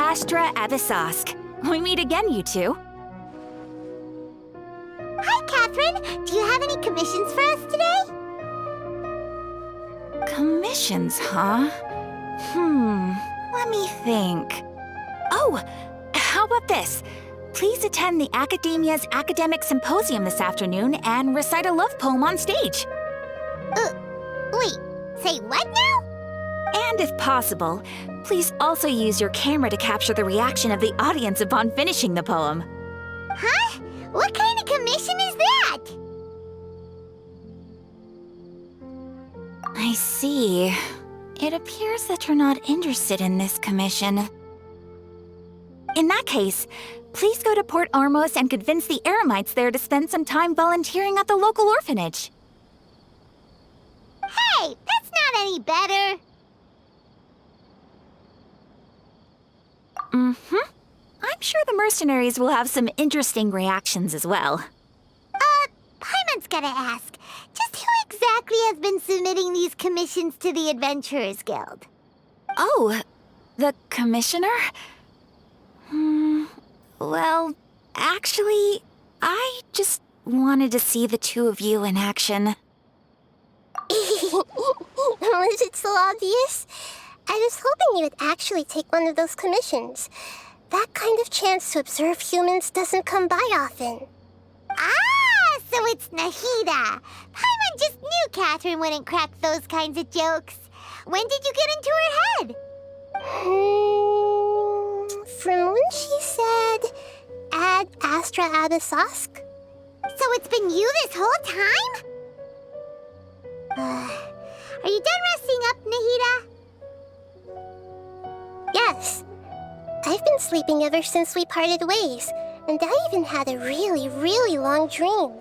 Astra Abyssosque. We meet again, you two. Hi, Catherine. Do you have any commissions for us today? Commissions, huh? Let me think. Oh, how about this? Please attend the Academia's Academic Symposium this afternoon and recite a love poem on stage. Wait, say what now? And if possible, please also use your camera to capture the reaction of the audience upon finishing the poem. Huh? What kind of commission is that? I see. It appears that you're not interested in this commission. In that case, please go to Port Armos and convince the Eremites there to spend some time volunteering at the local orphanage. Hey, that's not any better. I'm sure the mercenaries will have some interesting reactions as well. Paimon's gotta ask, just who exactly has been submitting these commissions to the Adventurers Guild? Oh, the commissioner? Well, actually, I just wanted to see the two of you in action. Was it so obvious? I was hoping you would actually take one of those commissions. That kind of chance to observe humans doesn't come by often. Ah, so it's Nahida. Paimon just knew Catherine wouldn't crack those kinds of jokes. When did you get into her head? From when she said, add Astra Abyssosque. So it's been you this whole time? Are you done resting up, Nahida? Yes. I've been sleeping ever since we parted ways, and I even had a really, really long dream.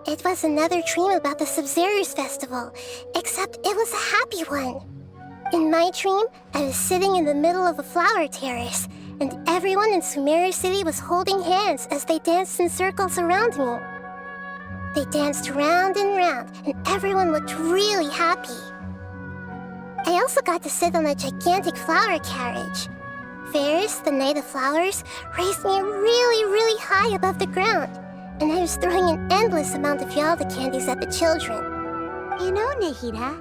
It was another dream about the Sub-Zero's festival, except it was a happy one. In my dream, I was sitting in the middle of a flower terrace, and everyone in Sumeru City was holding hands as they danced in circles around me. They danced round and round, and everyone looked really happy. I also got to sit on a gigantic flower carriage. Ferris, the Knight of Flowers, raised me really, really high above the ground, and I was throwing an endless amount of Yalda candies at the children. You know, Nahida,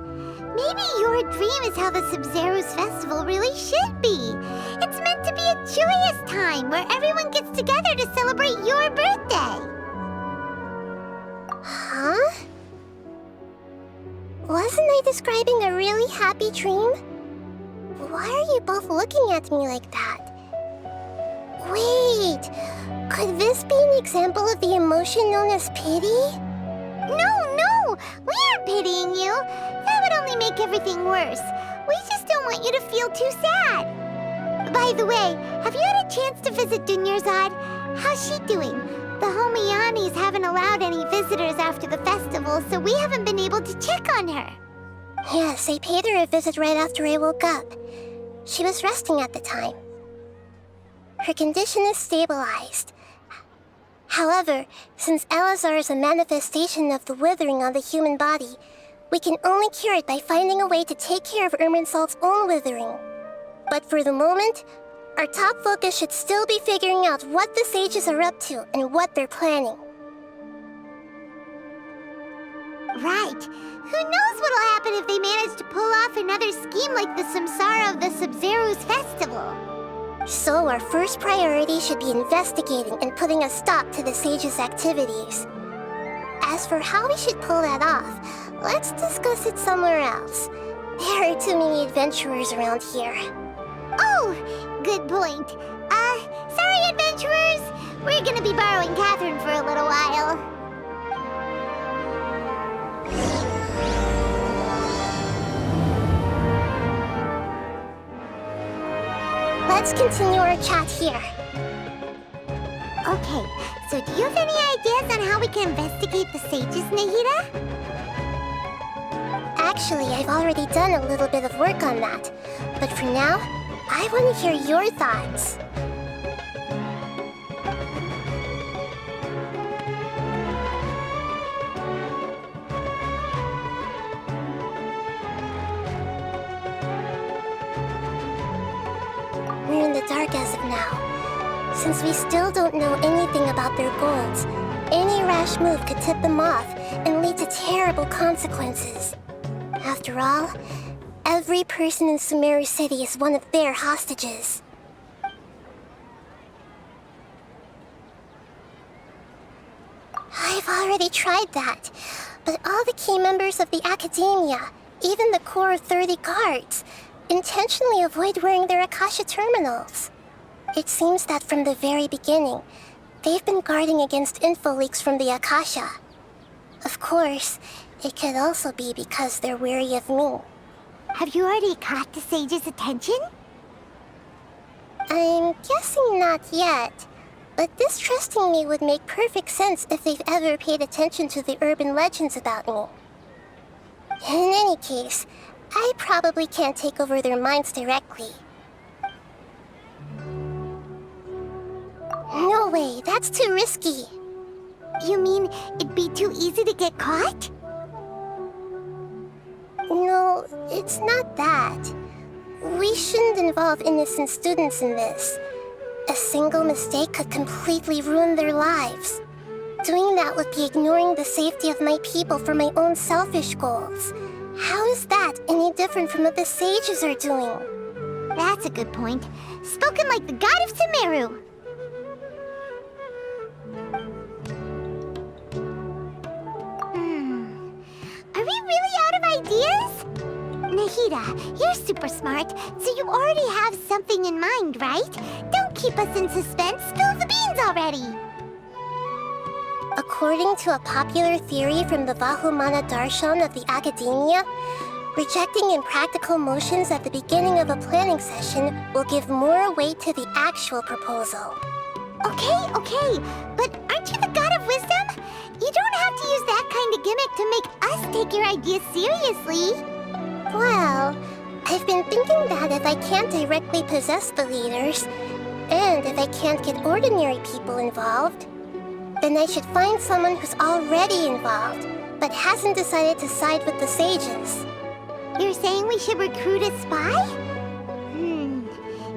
maybe your dream is how the Sub-Zero's festival really should be. It's meant to be a joyous time where everyone gets together to celebrate your birthday. Huh? Wasn't I describing a really happy dream? Why are you both looking at me like that? Wait, could this be an example of the emotion known as pity? No, we aren't pitying you. That would only make everything worse. We just don't want you to feel too sad. By the way, have you had a chance to visit Dunyarzad? How's she doing? The Homiyanis haven't allowed any visitors after the festival, so we haven't been able to check on her. Yes, I paid her a visit right after I woke up. She was resting at the time. Her condition is stabilized. However, since Elazar is a manifestation of the withering on the human body, we can only cure it by finding a way to take care of Irminsul's own withering. But for the moment, our top focus should still be figuring out what the sages are up to and what they're planning. Right. Who knows what'll happen if they manage to pull off another scheme like the Samsara of the Sub-Zero's festival? So our first priority should be investigating and putting a stop to the sages' activities. As for how we should pull that off, let's discuss it somewhere else. There are too many adventurers around here. Oh, good point. Sorry, adventurers. We're gonna be borrowing Catherine for a little while. Let's continue our chat here. Okay, so do you have any ideas on how we can investigate the sages, Nahida? Actually, I've already done a little bit of work on that. But for now, I want to hear your thoughts. dark as of now. Since we still don't know anything about their goals, any rash move could tip them off and lead to terrible consequences. After all, every person in Sumeru City is one of their hostages. I've already tried that, but all the key members of the Academia, even the core of 30 guards, intentionally avoid wearing their Akasha terminals. It seems that from the very beginning, they've been guarding against info leaks from the Akasha. Of course, it could also be because they're wary of me. Have you already caught the sage's attention? I'm guessing not yet, but distrusting me would make perfect sense if they've ever paid attention to the urban legends about me. In any case, I probably can't take over their minds directly. No way, that's too risky. You mean it'd be too easy to get caught? No, it's not that. We shouldn't involve innocent students in this. A single mistake could completely ruin their lives. Doing that would be ignoring the safety of my people for my own selfish goals. How is that any different from what the sages are doing? That's a good point. Spoken like the god of Sumeru. Are we really out of ideas? Nahida, you're super smart, so you already have something in mind, right? Don't keep us in suspense. Spill the beans already. According to a popular theory from the Vahumana Darshan of the Academia, rejecting impractical motions at the beginning of a planning session will give more weight to the actual proposal. Okay, but aren't you the god of wisdom? You don't have to use that kind of gimmick to make us take your ideas seriously. Well, I've been thinking that if I can't directly possess the leaders, and if I can't get ordinary people involved, then I should find someone who's already involved, but hasn't decided to side with the sages. You're saying we should recruit a spy?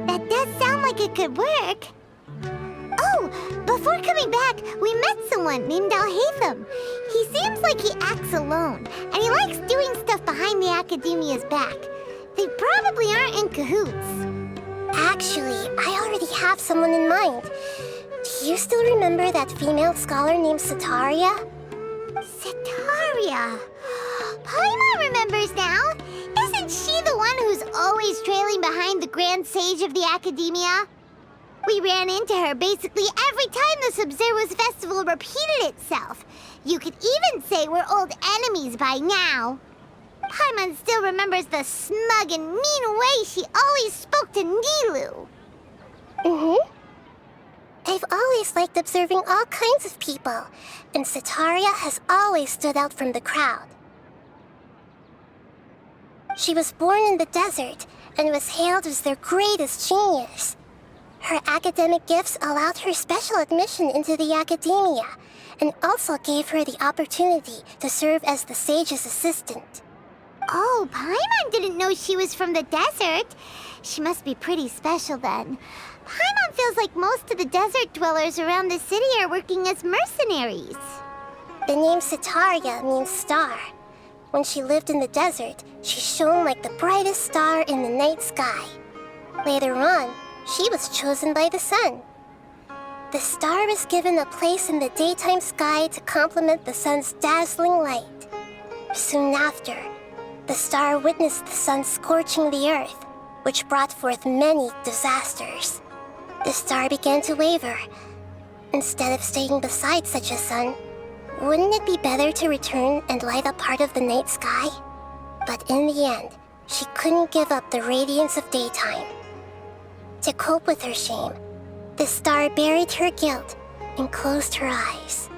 That does sound like it could work. Oh, before coming back, we met someone named Alhaitham. He seems like he acts alone, and he likes doing stuff behind the Academia's back. They probably aren't in cahoots. Actually, I already have someone in mind. Do you still remember that female scholar named Setaria? Setaria. Paimon remembers now. Isn't she the one who's always trailing behind the Grand Sage of the Academia? We ran into her basically every time the Sub-Zero's festival repeated itself. You could even say we're old enemies by now. Paimon still remembers the smug and mean way she always spoke to Nilu. I've always liked observing all kinds of people, and Setaria has always stood out from the crowd. She was born in the desert and was hailed as their greatest genius. Her academic gifts allowed her special admission into the Academia, and also gave her the opportunity to serve as the sage's assistant. Oh, Paimon didn't know she was from the desert. She must be pretty special then. Paimon feels like most of the desert dwellers around the city are working as mercenaries. The name Setaria means star. When she lived in the desert, she shone like the brightest star in the night sky. Later on, she was chosen by the sun. The star was given a place in the daytime sky to complement the sun's dazzling light. Soon after, the star witnessed the sun scorching the earth, which brought forth many disasters. The star began to waver. Instead of staying beside such a sun, wouldn't it be better to return and light up part of the night sky? But in the end, she couldn't give up the radiance of daytime. To cope with her shame, the star buried her guilt and closed her eyes.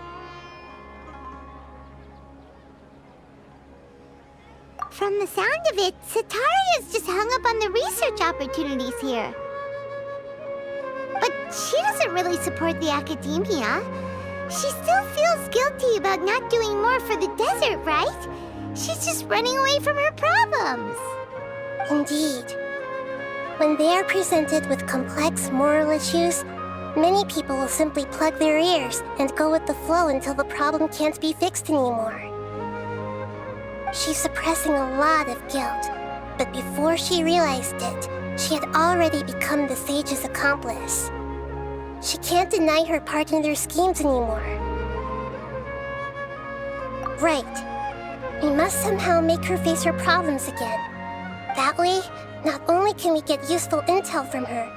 From the sound of it, Setaria's just hung up on the research opportunities here. But she doesn't really support the Academia. She still feels guilty about not doing more for the desert, right? She's just running away from her problems. Indeed. When they are presented with complex moral issues, many people will simply plug their ears and go with the flow until the problem can't be fixed anymore. She's suppressing a lot of guilt, but before she realized it, she had already become the sage's accomplice. She can't deny her part in their schemes anymore. Right. We must somehow make her face her problems again. That way, not only can we get useful intel from her,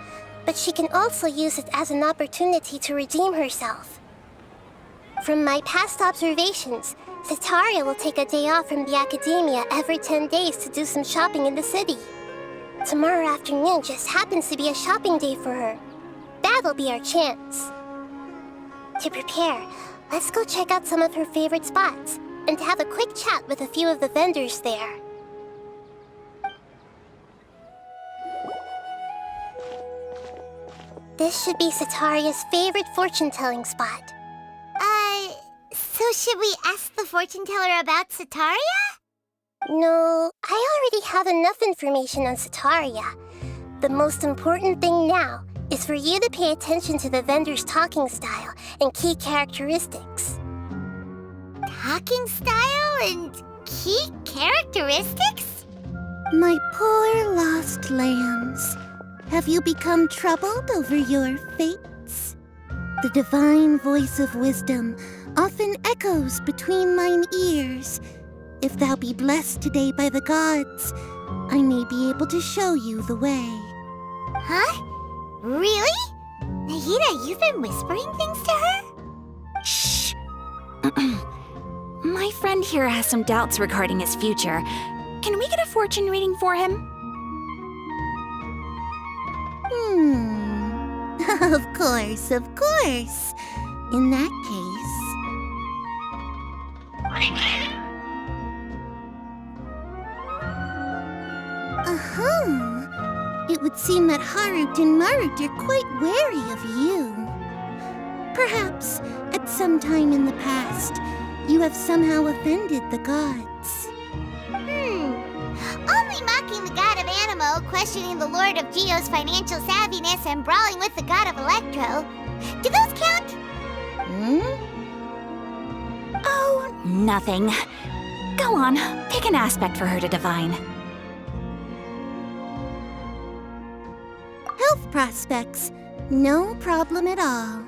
but she can also use it as an opportunity to redeem herself. From my past observations, Setaria will take a day off from the academia every 10 days to do some shopping in the city. Tomorrow afternoon just happens to be a shopping day for her. That'll be our chance. To prepare, let's go check out some of her favorite spots and have a quick chat with a few of the vendors there. This should be Setaria's favorite fortune-telling spot. So should we ask the fortune teller about Setaria? No, I already have enough information on Setaria. The most important thing now is for you to pay attention to the vendor's talking style and key characteristics. Talking style and key characteristics? My poor lost lambs, have you become troubled over your fates? The divine voice of wisdom often echoes between mine ears. If thou be blessed today by the gods, I may be able to show you the way. Huh? Really? Nahida, you've been whispering things to her? Shh. My friend here has some doubts regarding his future. Can we get a fortune reading for him? Of course, of course. In that case... It would seem that Harut and Marut are quite wary of you. Perhaps, at some time in the past, you have somehow offended the gods. Only mocking the god of Animo, questioning the lord of Geo's financial savviness, and brawling with the god of Electro. Do those count? Oh, nothing. Go on, pick an aspect for her to divine. Health prospects, no problem at all.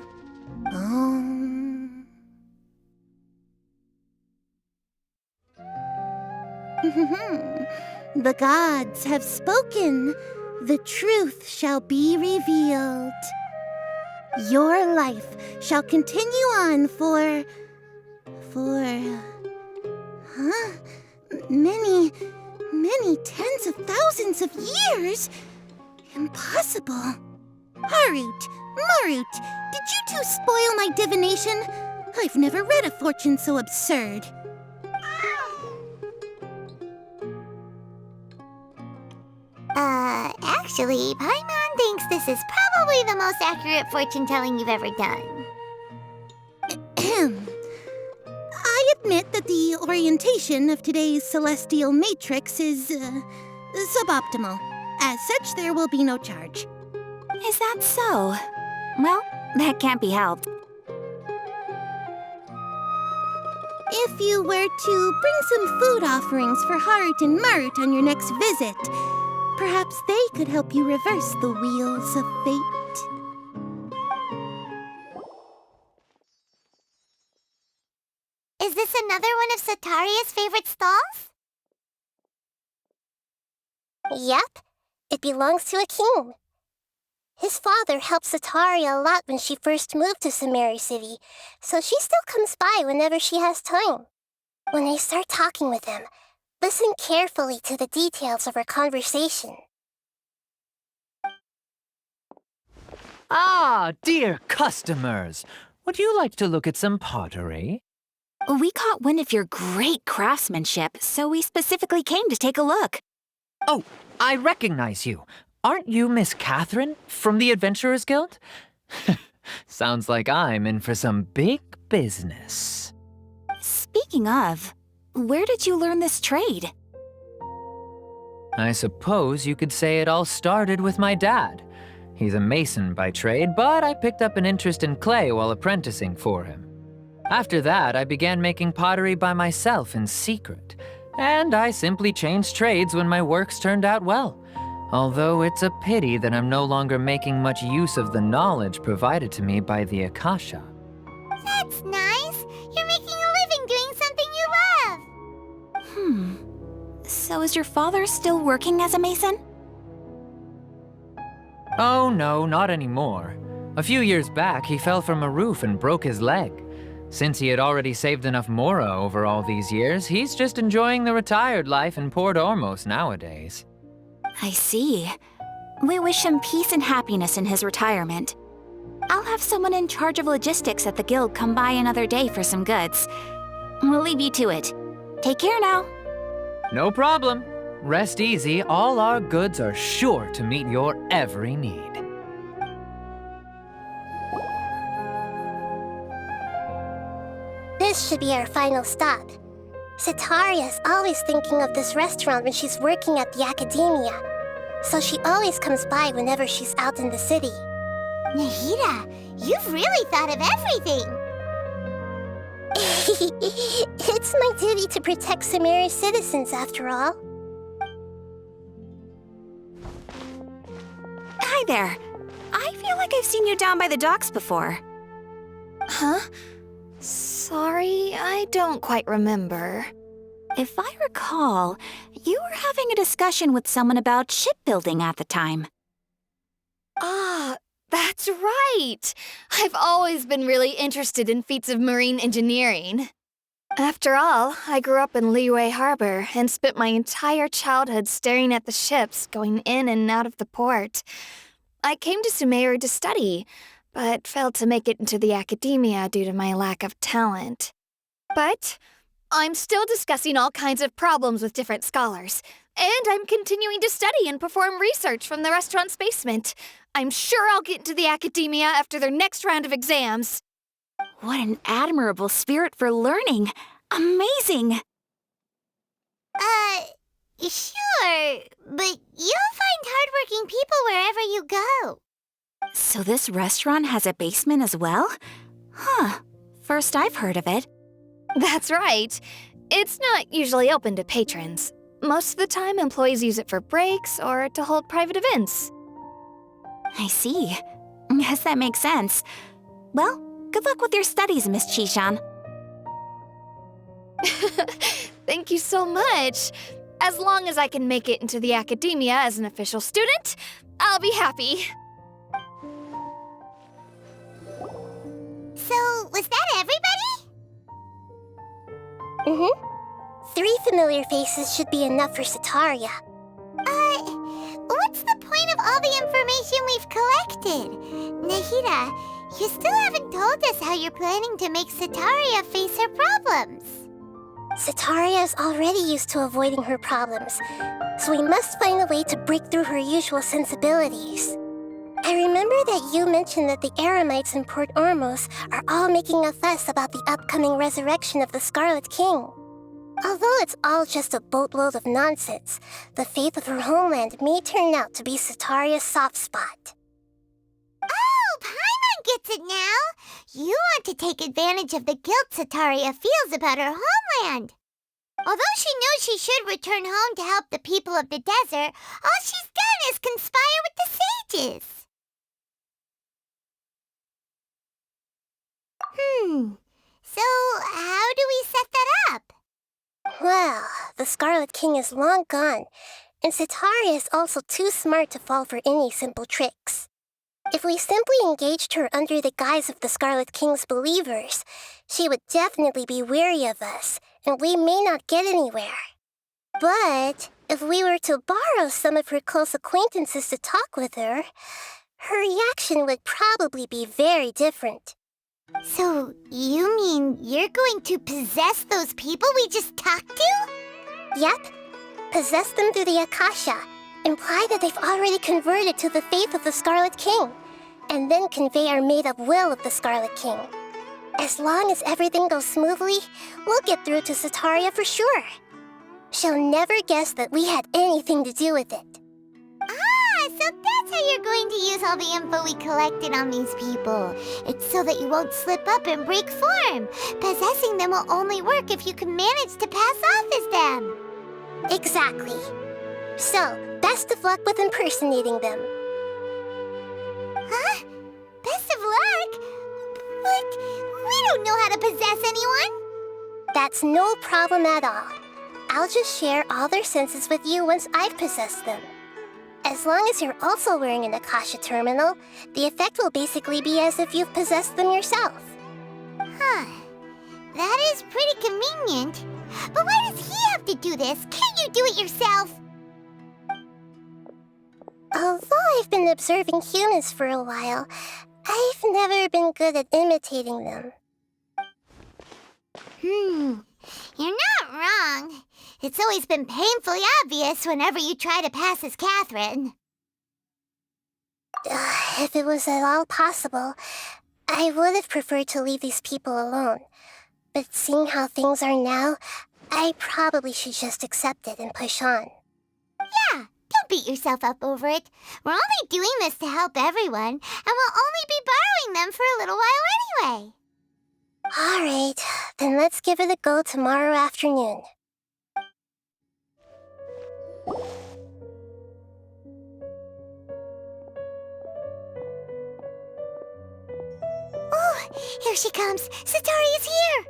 The gods have spoken. The truth shall be revealed. Your life shall continue on for many tens of thousands of years. Impossible. Harut, Marut, did you two spoil my divination? I've never read a fortune so absurd. Actually, Paimon thinks this is probably the most accurate fortune-telling you've ever done. I admit that the orientation of today's celestial matrix is suboptimal. As such, there will be no charge. Is that so? Well, that can't be helped. If you were to bring some food offerings for Harut and Marut on your next visit, perhaps they could help you reverse the wheels of fate. Is this another one of Setaria's favorite stalls? Yep, it belongs to a king. His father helped Setaria a lot when she first moved to Sumeru City, so she still comes by whenever she has time. When I start talking with him, listen carefully to the details of our conversation. Ah, dear customers! Would you like to look at some pottery? We caught wind of your great craftsmanship, so we specifically came to take a look. Oh, I recognize you. Aren't you Miss Catherine from the Adventurers Guild? Sounds like I'm in for some big business. Speaking of, where did you learn this trade? I suppose you could say it all started with my dad. He's a mason by trade, but I picked up an interest in clay while apprenticing for him. After that, I began making pottery by myself in secret, and I simply changed trades when my works turned out well. Although it's a pity that I'm no longer making much use of the knowledge provided to me by the Akasha. That's nice. You're making a living doing something you love. So is your father still working as a mason? Oh no, not anymore. A few years back, he fell from a roof and broke his leg. Since he had already saved enough mora over all these years, he's just enjoying the retired life in Port Ormos nowadays. I see. We wish him peace and happiness in his retirement. I'll have someone in charge of logistics at the guild come by another day for some goods. We'll leave you to it. Take care now. No problem. Rest easy, all our goods are sure to meet your every need. This should be our final stop. Cetaria's always thinking of this restaurant when she's working at the academia, so she always comes by whenever she's out in the city. Nahida, you've really thought of everything. It's my duty to protect Sumeru's citizens, after all. Hi there. I feel like I've seen you down by the docks before. Huh? Sorry, I don't quite remember. If I recall, you were having a discussion with someone about shipbuilding at the time. Ah, that's right! I've always been really interested in feats of marine engineering. After all, I grew up in Liyue Harbor and spent my entire childhood staring at the ships going in and out of the port. I came to Sumeru to study, but failed to make it into the academia due to my lack of talent. But I'm still discussing all kinds of problems with different scholars, and I'm continuing to study and perform research from the restaurant's basement. I'm sure I'll get into the academia after their next round of exams. What an admirable spirit for learning. Amazing. Sure, but you'll find hardworking people wherever you go. So this restaurant has a basement as well? Huh. First I've heard of it. That's right. It's not usually open to patrons. Most of the time, employees use it for breaks or to hold private events. I see. Guess that makes sense. Well, good luck with your studies, Miss Chishan. Thank you so much. As long as I can make it into the academia as an official student, I'll be happy. So, was that everybody? 3 familiar faces should be enough for Cetaria. What's the point of all the information we've collected? Nahida, you still haven't told us how you're planning to make Cetaria face her problems. Cetaria is already used to avoiding her problems, so we must find a way to break through her usual sensibilities. I remember that you mentioned that the Eremites in Port Ormos are all making a fuss about the upcoming resurrection of the Scarlet King. Although it's all just a boatload of nonsense, the fate of her homeland may turn out to be Cetaria's soft spot. Oh, Paimon gets it now! You want to take advantage of the guilt Cetaria feels about her homeland. Although she knows she should return home to help the people of the desert, all she's done is conspire with the sages. So how do we set that up? Well, the Scarlet King is long gone, and Cetaria is also too smart to fall for any simple tricks. If we simply engaged her under the guise of the Scarlet King's believers, she would definitely be weary of us, and we may not get anywhere. But if we were to borrow some of her close acquaintances to talk with her, her reaction would probably be very different. So you mean you're going to possess those people we just talked to? Yep. Possess them through the Akasha. Imply that they've already converted to the faith of the Scarlet King, and then convey our made-up will of the Scarlet King. As long as everything goes smoothly, we'll get through to Cetaria for sure. She'll never guess that we had anything to do with it. Ah, so that's how you're going to use all the info we collected on these people. It's so that you won't slip up and break form. Possessing them will only work if you can manage to pass off as them. Exactly. So, best of luck with impersonating them. Huh? Best of luck? But we don't know how to possess anyone. That's no problem at all. I'll just share all their senses with you once I've possessed them. As long as you're also wearing an Akasha terminal, the effect will basically be as if you've possessed them yourself. Huh. That is pretty convenient. But why does he have to do this? Can't you do it yourself? Although I've been observing humans for a while, I've never been good at imitating them. You're not wrong. It's always been painfully obvious whenever you try to pass as Catherine. If it was at all possible, I would have preferred to leave these people alone. But seeing how things are now, I probably should just accept it and push on. Yeah, don't beat yourself up over it. We're only doing this to help everyone, and we'll only be borrowing them for a little while anyway. Alright, then let's give it a go tomorrow afternoon. Oh, here she comes. Satori is here.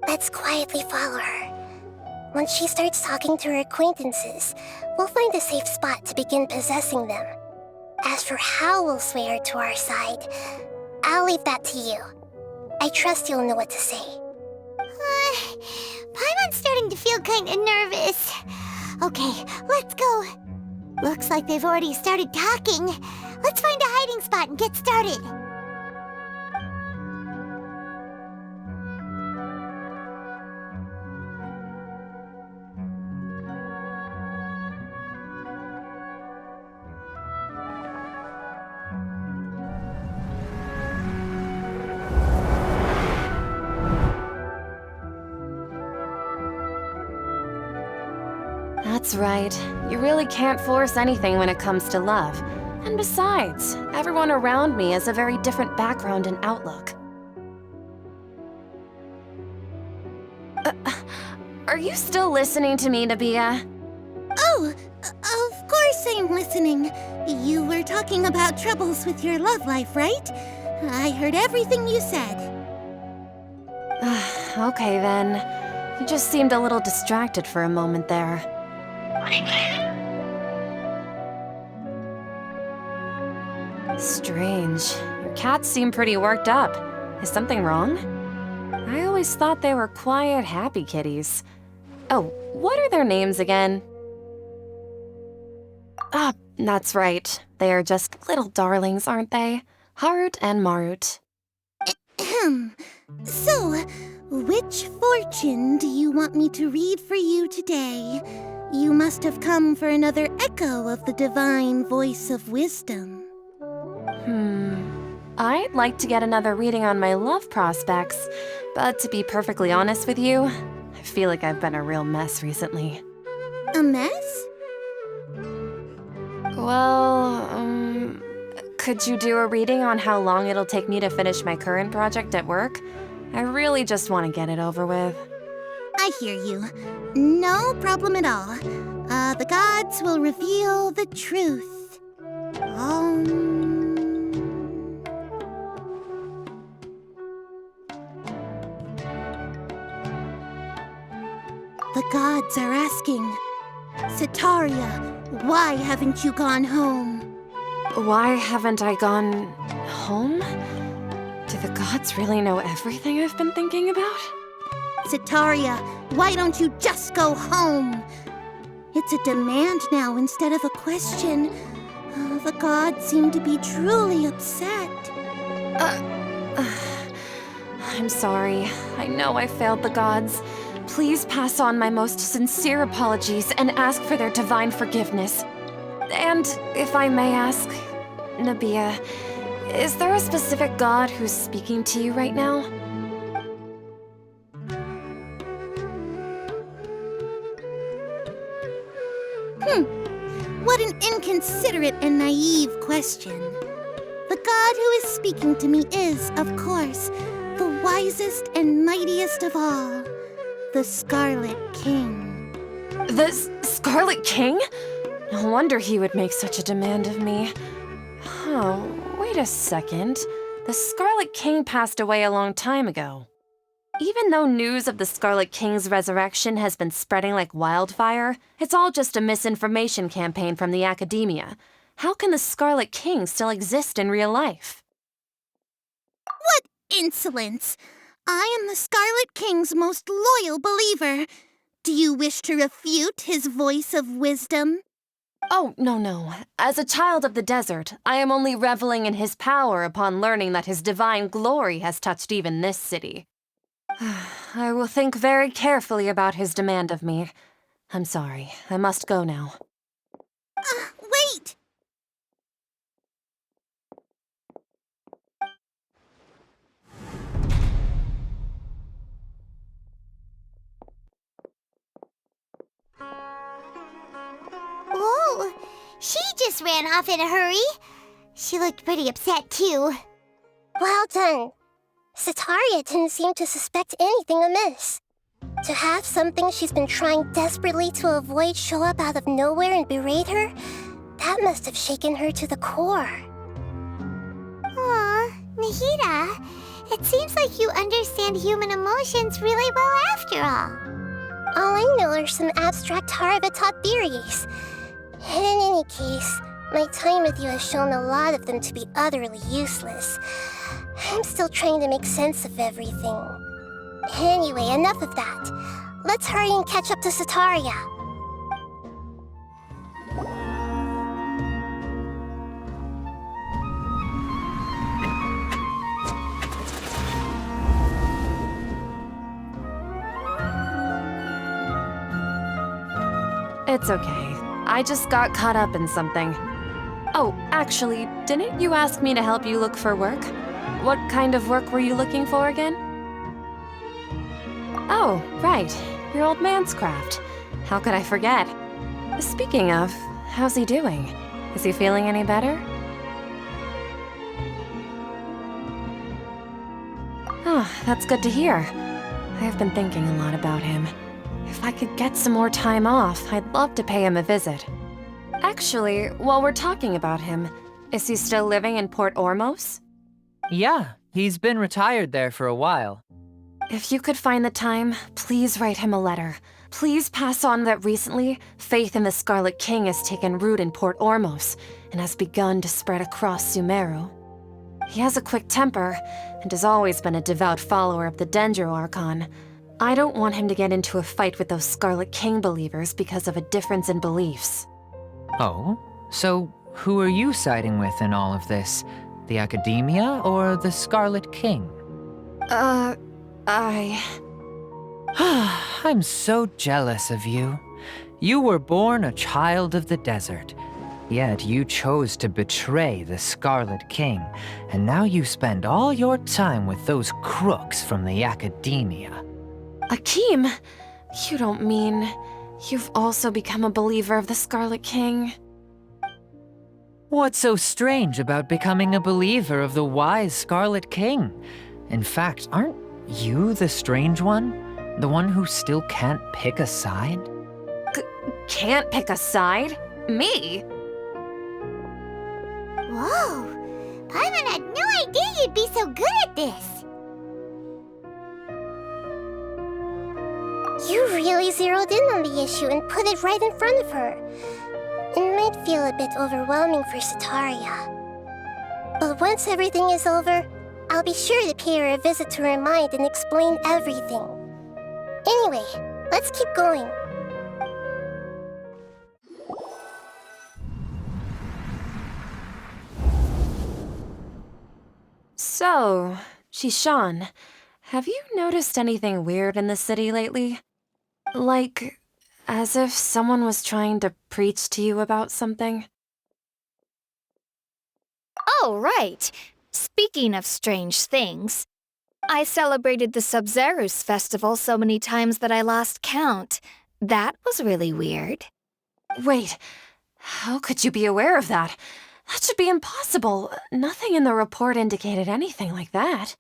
Let's quietly follow her. Once she starts talking to her acquaintances, we'll find a safe spot to begin possessing them. As for how we'll sway her to our side, I'll leave that to you. I trust you'll know what to say. Paimon's starting to feel kinda nervous. Okay, let's go. Looks like they've already started talking. Let's find a hiding spot and get started. That's right. You really can't force anything when it comes to love. And besides, everyone around me has a very different background and outlook. Are you still listening to me, Nabia? Oh, of course I'm listening. You were talking about troubles with your love life, right? I heard everything you said. Okay then. You just seemed a little distracted for a moment there. Strange. Your cats seem pretty worked up. Is something wrong? I always thought they were quiet, happy kitties. Oh, what are their names again? Ah, that's right. They are just little darlings, aren't they? Harut and Marut. So, which fortune do you want me to read for you today? You must have come for another echo of the divine voice of wisdom. I'd like to get another reading on my love prospects, but to be perfectly honest with you, I feel like I've been a real mess recently. A mess? Well, could you do a reading on how long it'll take me to finish my current project at work? I really just want to get it over with. I hear you. No problem at all. The gods will reveal the truth. The gods are asking, Sataria, why haven't you gone home? Why haven't I gone home? Do the gods really know everything I've been thinking about? Sataria, why don't you just go home? It's a demand now instead of a question. The gods seem to be truly upset. I'm sorry. I know I failed the gods. Please pass on my most sincere apologies and ask for their divine forgiveness. And if I may ask, Nabia, is there a specific god who's speaking to you right now? What an inconsiderate and naive question. The god who is speaking to me is, of course, the wisest and mightiest of all, the Scarlet King. The Scarlet King? No wonder he would make such a demand of me. Oh, wait a second. The Scarlet King passed away a long time ago. Even though news of the Scarlet King's resurrection has been spreading like wildfire, it's all just a misinformation campaign from the academia. How can the Scarlet King still exist in real life? What insolence! I am the Scarlet King's most loyal believer. Do you wish to refute his voice of wisdom? Oh, no. As a child of the desert, I am only reveling in his power upon learning that his divine glory has touched even this city. I will think very carefully about his demand of me. I'm sorry, I must go now. Wait! Whoa! She just ran off in a hurry. She looked pretty upset, too. Well done. Sataria didn't seem to suspect anything amiss. To have something she's been trying desperately to avoid show up out of nowhere and berate her, that must have shaken her to the core. Aw, Nahida, it seems like you understand human emotions really well after all. All I know are some abstract Harvard-taught theories. In any case, my time with you has shown a lot of them to be utterly useless. I'm still trying to make sense of everything. Anyway, enough of that. Let's hurry and catch up to Sataria. It's okay. I just got caught up in something. Oh, actually, didn't you ask me to help you look for work? What kind of work were you looking for again? Oh, right. Your old man's craft. How could I forget? Speaking of, how's he doing? Is he feeling any better? Oh, that's good to hear. I have been thinking a lot about him. If I could get some more time off, I'd love to pay him a visit. Actually, while we're talking about him, is he still living in Port Ormos? Yeah, he's been retired there for a while. If you could find the time, please write him a letter. Please pass on that recently, faith in the Scarlet King has taken root in Port Ormos and has begun to spread across Sumeru. He has a quick temper and has always been a devout follower of the Dendro Archon. I don't want him to get into a fight with those Scarlet King believers because of a difference in beliefs. Oh? So who are you siding with in all of this? The Academia or the Scarlet King? I'm so jealous of you. You were born a child of the desert, yet you chose to betray the Scarlet King, and now you spend all your time with those crooks from the Academia. Akeem, you don't mean you've also become a believer of the Scarlet King? What's so strange about becoming a believer of the wise Scarlet King? In fact, aren't you the strange one? The one who still can't pick a side? Can't pick a side? Me? Whoa! Paimon had no idea you'd be so good at this! You really zeroed in on the issue and put it right in front of her. It might feel a bit overwhelming for Sataria. But once everything is over, I'll be sure to pay her a visit to her mind and explain everything. Anyway, let's keep going. So, Shishan, have you noticed anything weird in the city lately? Like, as if someone was trying to preach to you about something? Oh, right. Speaking of strange things, I celebrated the Sub-Zerus festival so many times that I lost count. That was really weird. Wait, how could you be aware of that? That should be impossible. Nothing in the report indicated anything like that.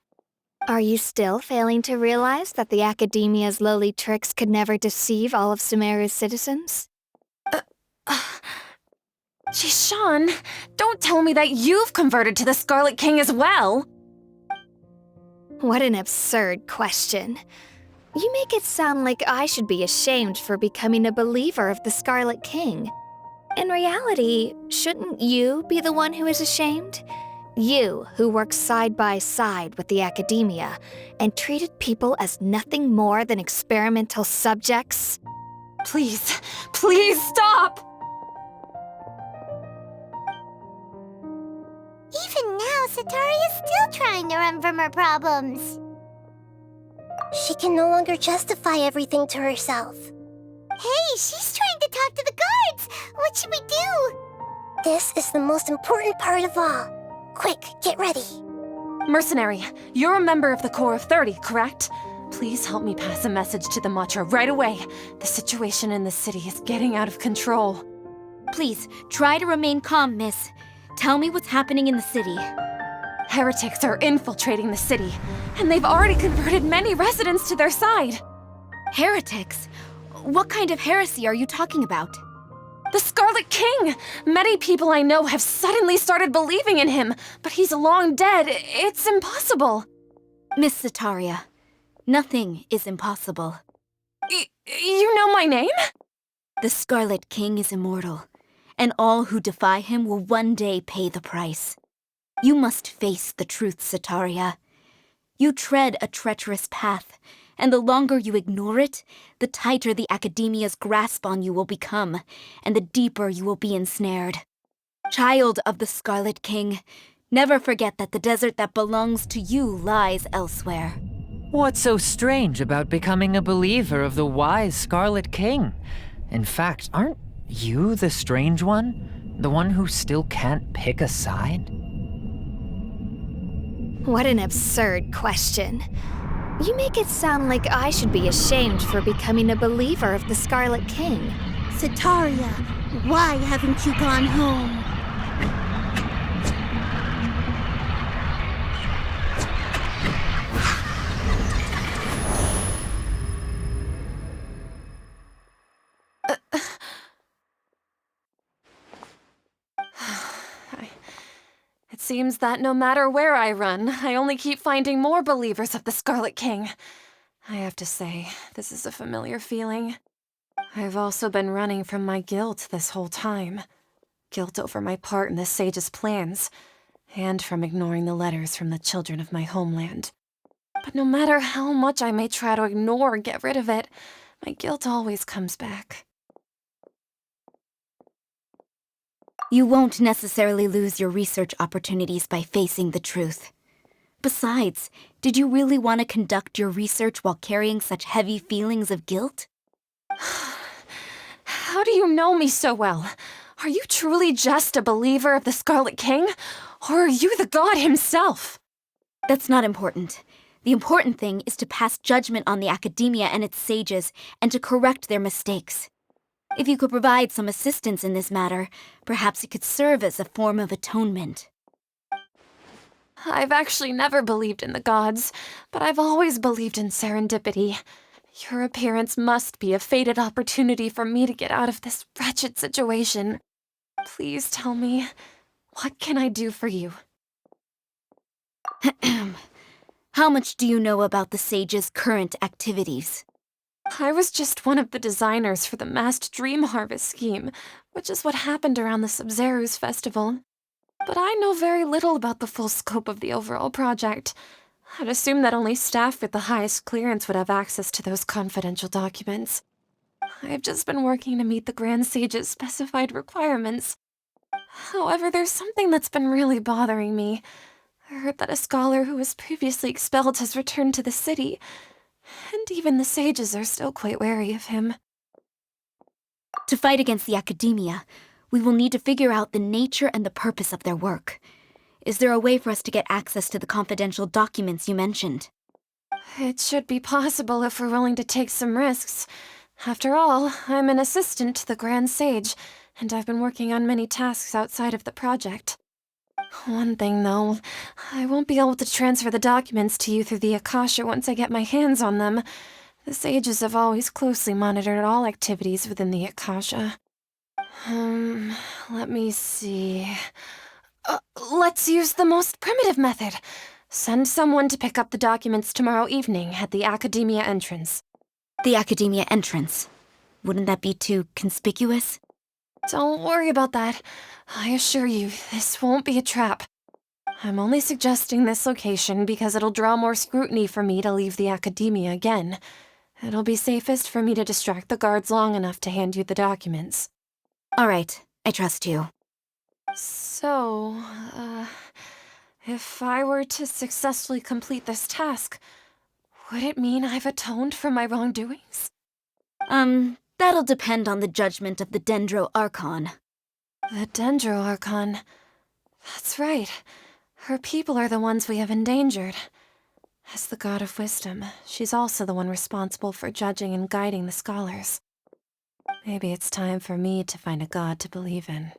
Are you still failing to realize that the Academia's lowly tricks could never deceive all of Sumeru's citizens? Sean, don't tell me that you've converted to the Scarlet King as well! What an absurd question. You make it sound like I should be ashamed for becoming a believer of the Scarlet King. In reality, shouldn't you be the one who is ashamed? You, who worked side by side with the Academia and treated people as nothing more than experimental subjects? Please stop! Even now, Satari is still trying to run from her problems. She can no longer justify everything to herself. Hey, she's trying to talk to the guards! What should we do? This is the most important part of all. Quick, get ready. Mercenary, you're a member of the Corps of 30, correct? Please help me pass a message to the Matra right away. The situation in the city is getting out of control. Please, try to remain calm, miss. Tell me what's happening in the city. Heretics are infiltrating the city, and they've already converted many residents to their side. Heretics? What kind of heresy are you talking about? The Scarlet King! Many people I know have suddenly started believing in him, but he's long dead. It's impossible. Miss Sataria, nothing is impossible. You know my name? The Scarlet King is immortal, and all who defy him will one day pay the price. You must face the truth, Sataria. You tread a treacherous path, and the longer you ignore it, the tighter the Academia's grasp on you will become, and the deeper you will be ensnared. Child of the Scarlet King, never forget that the desert that belongs to you lies elsewhere. What's so strange about becoming a believer of the wise Scarlet King? In fact, aren't you the strange one? The one who still can't pick a side? What an absurd question. You make it sound like I should be ashamed for becoming a believer of the Scarlet King. Sataria, why haven't you gone home? It seems that no matter where I run, I only keep finding more believers of the Scarlet King. I have to say, this is a familiar feeling. I've also been running from my guilt this whole time. Guilt over my part in the Sage's plans, and from ignoring the letters from the children of my homeland. But no matter how much I may try to ignore or get rid of it, my guilt always comes back. You won't necessarily lose your research opportunities by facing the truth. Besides, did you really want to conduct your research while carrying such heavy feelings of guilt? How do you know me so well? Are you truly just a believer of the Scarlet King? Or are you the god himself? That's not important. The important thing is to pass judgment on the Academia and its sages, and to correct their mistakes. If you could provide some assistance in this matter, perhaps it could serve as a form of atonement. I've actually never believed in the gods, but I've always believed in serendipity. Your appearance must be a fated opportunity for me to get out of this wretched situation. Please tell me, what can I do for you? How much do you know about the sage's current activities? I was just one of the designers for the massed dream harvest scheme, which is what happened around the Sub-Zeru's festival. But I know very little about the full scope of the overall project. I'd assume that only staff with the highest clearance would have access to those confidential documents. I've just been working to meet the Grand Sage's specified requirements. However, there's something that's been really bothering me. I heard that a scholar who was previously expelled has returned to the city, and even the sages are still quite wary of him. To fight against the Academia, we will need to figure out the nature and the purpose of their work. Is there a way for us to get access to the confidential documents you mentioned? It should be possible if we're willing to take some risks. After all, I'm an assistant to the Grand Sage, and I've been working on many tasks outside of the project. One thing, though, I won't be able to transfer the documents to you through the Akasha once I get my hands on them. The sages have always closely monitored all activities within the Akasha. Let me see. Let's use the most primitive method. Send someone to pick up the documents tomorrow evening at the Academia entrance. The Academia entrance. Wouldn't that be too conspicuous? Don't worry about that. I assure you, this won't be a trap. I'm only suggesting this location because it'll draw more scrutiny for me to leave the Academia again. It'll be safest for me to distract the guards long enough to hand you the documents. All right, I trust you. So, if I were to successfully complete this task, would it mean I've atoned for my wrongdoings? That'll depend on the judgment of the Dendro Archon. The Dendro Archon. That's right. Her people are the ones we have endangered. As the God of Wisdom, she's also the one responsible for judging and guiding the scholars. Maybe it's time for me to find a god to believe in.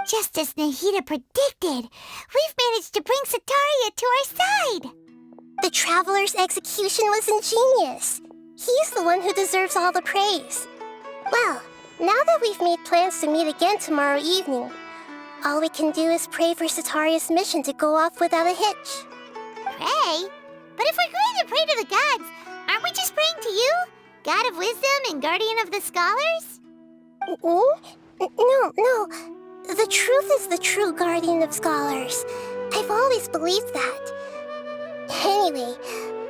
Just as Nahida predicted, we've managed to bring Sataria to our side. The Traveler's execution was ingenious. He's the one who deserves all the praise. Well, now that we've made plans to meet again tomorrow evening, all we can do is pray for Sataria's mission to go off without a hitch. Pray? But if we're going to pray to the gods, aren't we just praying to you? God of Wisdom and Guardian of the Scholars? No. The truth is the true Guardian of Scholars. I've always believed that. Anyway,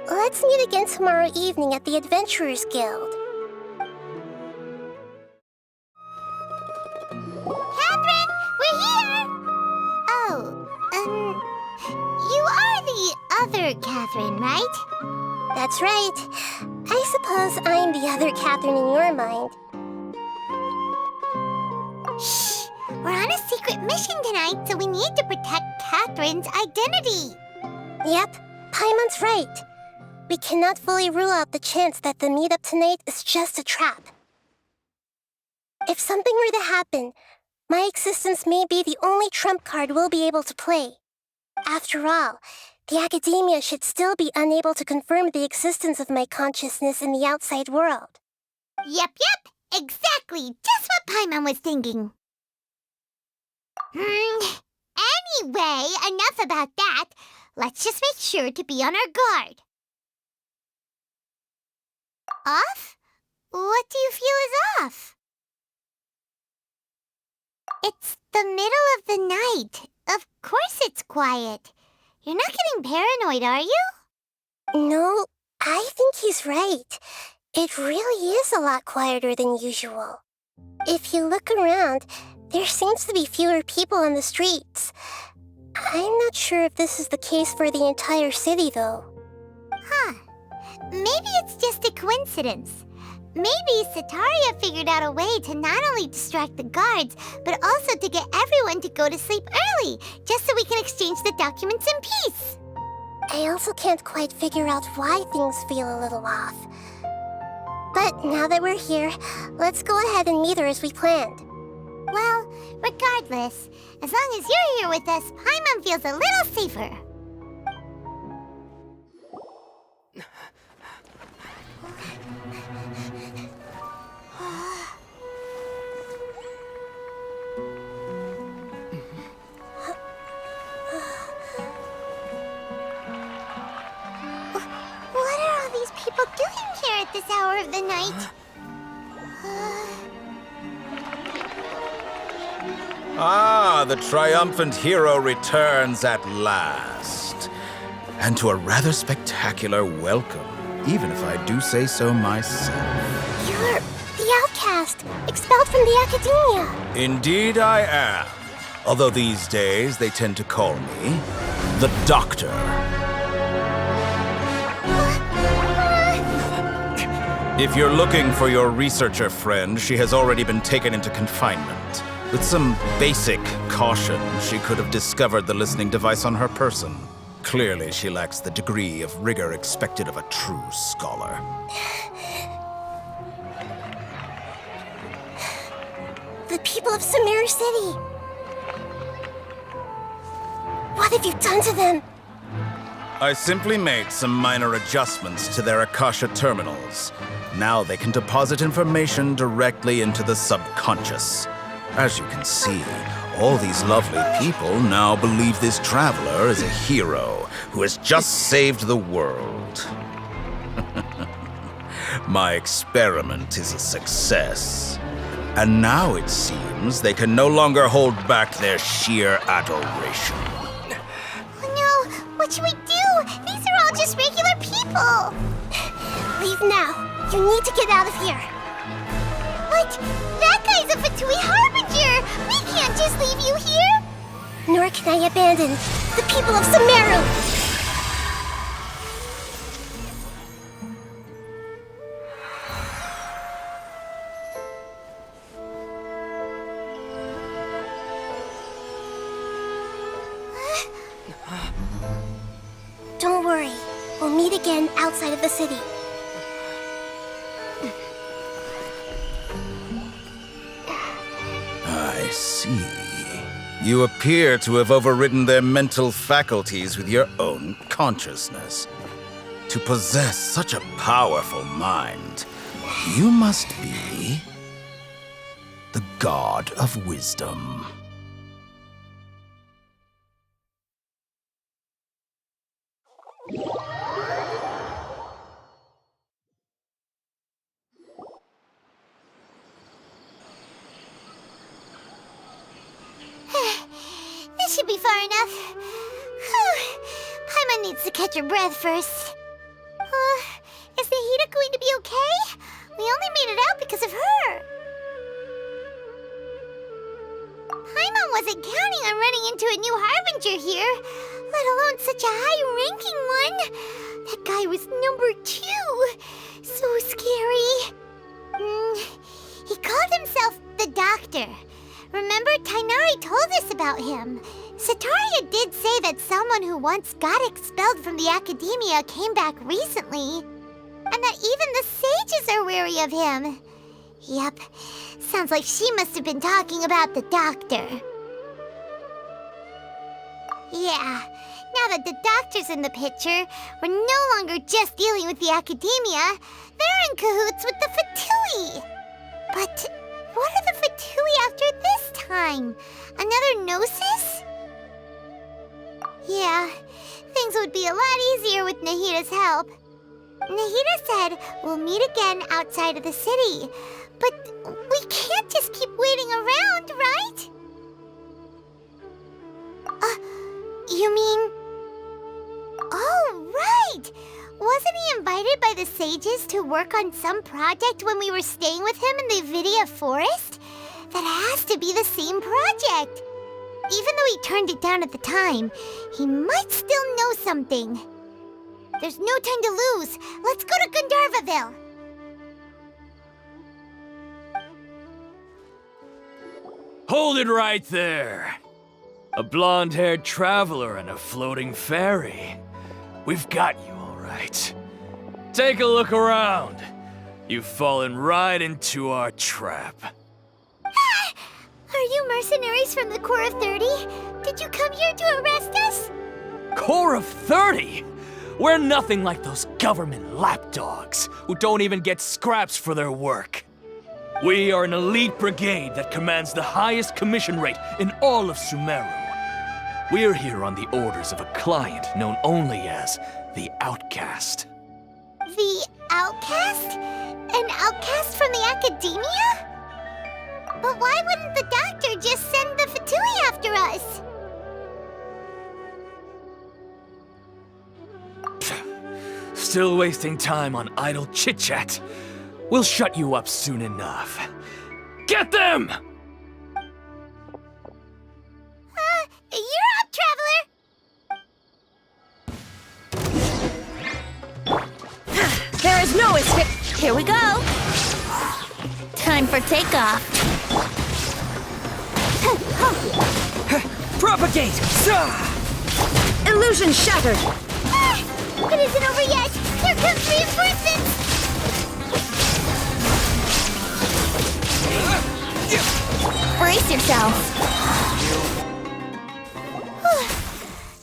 let's meet again tomorrow evening at the Adventurers Guild. Catherine, we're here! Oh, you are the other Catherine, right? That's right. I suppose I'm the other Catherine in your mind. Shh! We're on a secret mission tonight, so we need to protect Catherine's identity. Yep, Paimon's right. We cannot fully rule out the chance that the meetup tonight is just a trap. If something were to happen, my existence may be the only trump card we'll be able to play. After all, the Academia should still be unable to confirm the existence of my consciousness in the outside world. Yep, exactly, just what Paimon was thinking. Anyway, enough about that. Let's just make sure to be on our guard. Off? What do you feel is off? It's the middle of the night. Of course it's quiet. You're not getting paranoid, are you? No, I think he's right. It really is a lot quieter than usual. If you look around, there seems to be fewer people on the streets. I'm not sure if this is the case for the entire city, though. Huh. Maybe it's just a coincidence. Maybe Sataria figured out a way to not only distract the guards, but also to get everyone to go to sleep early, just so we can exchange the documents in peace. I also can't quite figure out why things feel a little off. But now that we're here, let's go ahead and meet her as we planned. Well, regardless, as long as you're here with us, Paimon feels a little safer. What are all these people doing here at this hour of the night? Ah, the triumphant hero returns at last. And to a rather spectacular welcome, even if I do say so myself. You're the outcast, expelled from the Academia. Indeed I am. Although these days they tend to call me the Doctor. If you're looking for your researcher friend, she has already been taken into confinement. With some basic caution, she could have discovered the listening device on her person. Clearly, she lacks the degree of rigor expected of a true scholar. The people of Sumeru City. What have you done to them? I simply made some minor adjustments to their Akasha terminals. Now they can deposit information directly into the subconscious. As you can see, all these lovely people now believe this traveler is a hero who has just saved the world. My experiment is a success. And now it seems they can no longer hold back their sheer adoration. No, what should we do? These are all just regular people. Leave now. You need to get out of here. But that guy's a Fatui Harbinger. We can't just leave you here. Nor can I abandon the people of Sumeru. Don't worry. We'll meet again outside of the city. I see. You appear to have overridden their mental faculties with your own consciousness. To possess such a powerful mind, you must be the god of wisdom. This should be far enough. Paimon needs to catch her breath first. Is Nahida going to be okay? We only made it out because of her. Paimon wasn't counting on running into a new Harbinger here, let alone such a high-ranking one. That guy was number 2. So scary. He called himself the Doctor. Remember, Tainari told us about him. Sataria did say that someone who once got expelled from the academia came back recently. And that even the sages are wary of him. Yep, sounds like she must have been talking about the Doctor. Yeah, now that the Doctor's in the picture, we're no longer just dealing with the academia. They're in cahoots with the Fatui. But what are the Fatui after this time? Another Gnosis? Yeah, things would be a lot easier with Nahida's help. Nahida said we'll meet again outside of the city. But we can't just keep waiting around, right? You mean... Oh, right! Wasn't he invited by the sages to work on some project when we were staying with him in the Avidia Forest? That has to be the same project. Even though he turned it down at the time, he might still know something. There's no time to lose. Let's go to Gandharvaville. Hold it right there. A blonde-haired traveler and a floating fairy. We've got you, all right. Take a look around. You've fallen right into our trap. Are you mercenaries from the Corps of 30? Did you come here to arrest us? Corps of 30? We're nothing like those government lapdogs who don't even get scraps for their work. We are an elite brigade that commands the highest commission rate in all of Sumeru. We're here on the orders of a client known only as the Outcast. The Outcast? An outcast from the academia? But why wouldn't the Doctor just send the Fatui after us? Still wasting time on idle chit-chat. We'll shut you up soon enough. Get them! You're up, Traveler! There is no escape. Here we go. Time for takeoff. Propagate! Illusion shattered. It isn't over yet! Here comes reinforcements! yourself.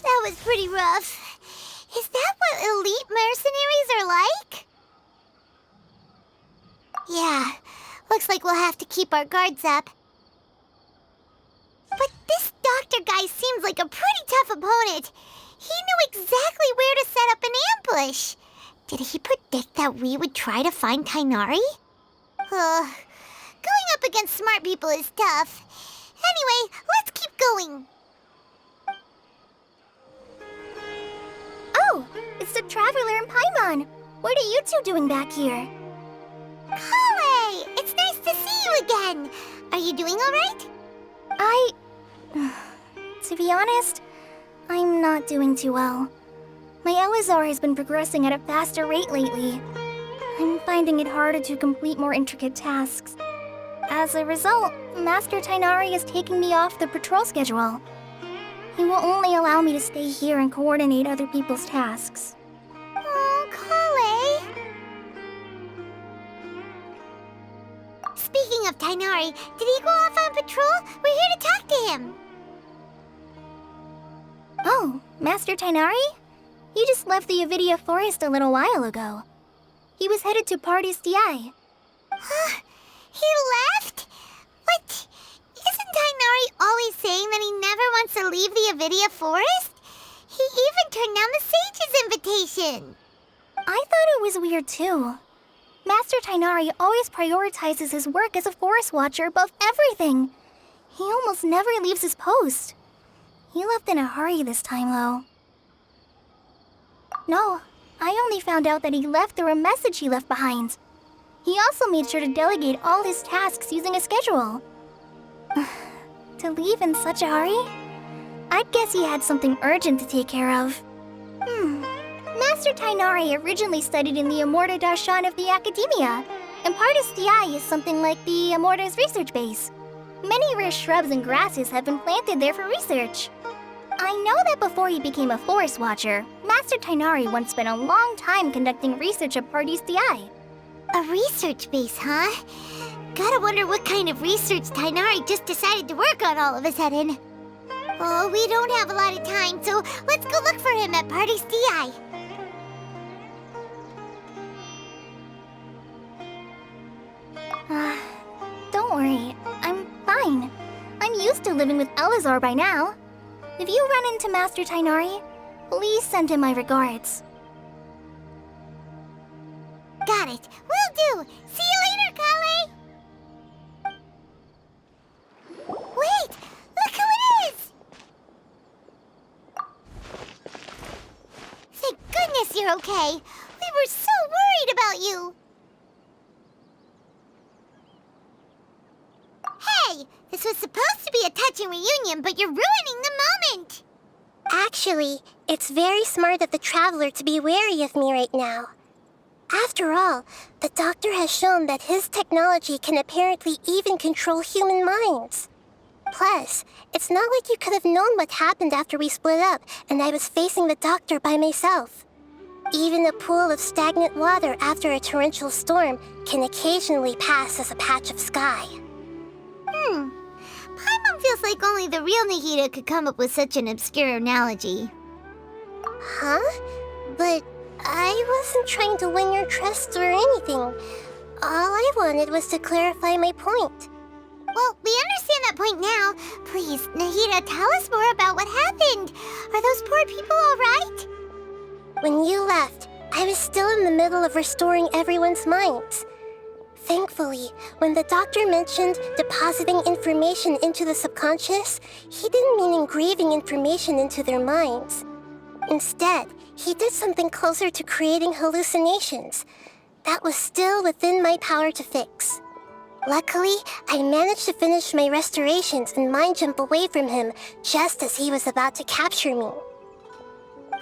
That was pretty rough. Is that what elite mercenaries are like? Yeah, looks like we'll have to keep our guards up. But this doctor guy seems like a pretty tough opponent. He knew exactly where to set up an ambush. Did he predict that we would try to find Tainari? Going up against smart people is tough. Anyway, let's keep going. Oh, it's the Traveler and Paimon. What are you two doing back here? Kale, it's nice to see you again. Are you doing all right? To be honest, I'm not doing too well. My Elazar has been progressing at a faster rate lately. I'm finding it harder to complete more intricate tasks. As a result, Master Tainari is taking me off the patrol schedule. He will only allow me to stay here and coordinate other people's tasks. Oh, Kale. Speaking of Tainari, did he go off on patrol? We're here to talk to him. Oh, Master Tainari? He just left the Avidia Forest a little while ago. He was headed to Party's DI. He left? What? Isn't Tainari always saying that he never wants to leave the Avidia Forest? He even turned down the Sage's invitation. I thought it was weird too. Master Tainari always prioritizes his work as a forest watcher above everything. He almost never leaves his post. He left in a hurry this time, though. No, I only found out that he left through a message he left behind. He also made sure to delegate all his tasks using a schedule. To leave in such a hurry? I'd guess he had something urgent to take care of. Master Tainari originally studied in the Amorta Darshan of the Academia, and Partis DI is something like the Amorta's research base. Many rare shrubs and grasses have been planted there for research. I know that before he became a forest watcher, Master Tainari once spent a long time conducting research at Partis DI. A research base, huh? Gotta wonder what kind of research Tainari just decided to work on all of a sudden. Oh, we don't have a lot of time, so let's go look for him at Party's DI. Don't worry, I'm fine. I'm used to living with Elazar by now. If you run into Master Tainari, please send him my regards. Got it. Will do. See you later, Kale. Wait! Look who it is! Thank goodness you're okay. We were so worried about you. Hey! This was supposed to be a touching reunion, but you're ruining the moment! Actually, it's very smart of the Traveler to be wary of me right now. After all, the Doctor has shown that his technology can apparently even control human minds. Plus, it's not like you could have known what happened after we split up and I was facing the Doctor by myself. Even a pool of stagnant water after a torrential storm can occasionally pass as a patch of sky. Paimon feels like only the real Nahida could come up with such an obscure analogy. Huh? But I wasn't trying to win your trust or anything. All I wanted was to clarify my point. Well, we understand that point now. Please, Nahida, tell us more about what happened. Are those poor people all right? When you left, I was still in the middle of restoring everyone's minds. Thankfully, when the Doctor mentioned depositing information into the subconscious, he didn't mean engraving information into their minds. Instead, he did something closer to creating hallucinations. That was still within my power to fix. Luckily, I managed to finish my restorations and mind jump away from him just as he was about to capture me.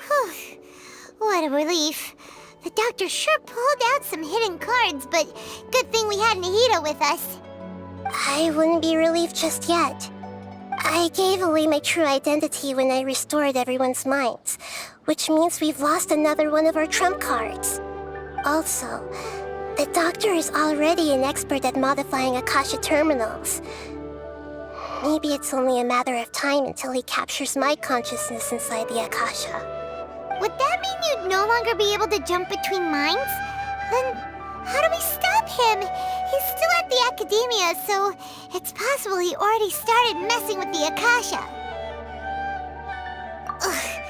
Whew. What a relief. The Doctor sure pulled out some hidden cards, but good thing we had Nahida with us. I wouldn't be relieved just yet. I gave away my true identity when I restored everyone's minds, which means we've lost another one of our trump cards. Also, the Doctor is already an expert at modifying Akasha terminals. Maybe it's only a matter of time until he captures my consciousness inside the Akasha. Would that mean you'd no longer be able to jump between minds? Then how do we stop him? He's still at the Academia, so it's possible he already started messing with the Akasha. Ugh,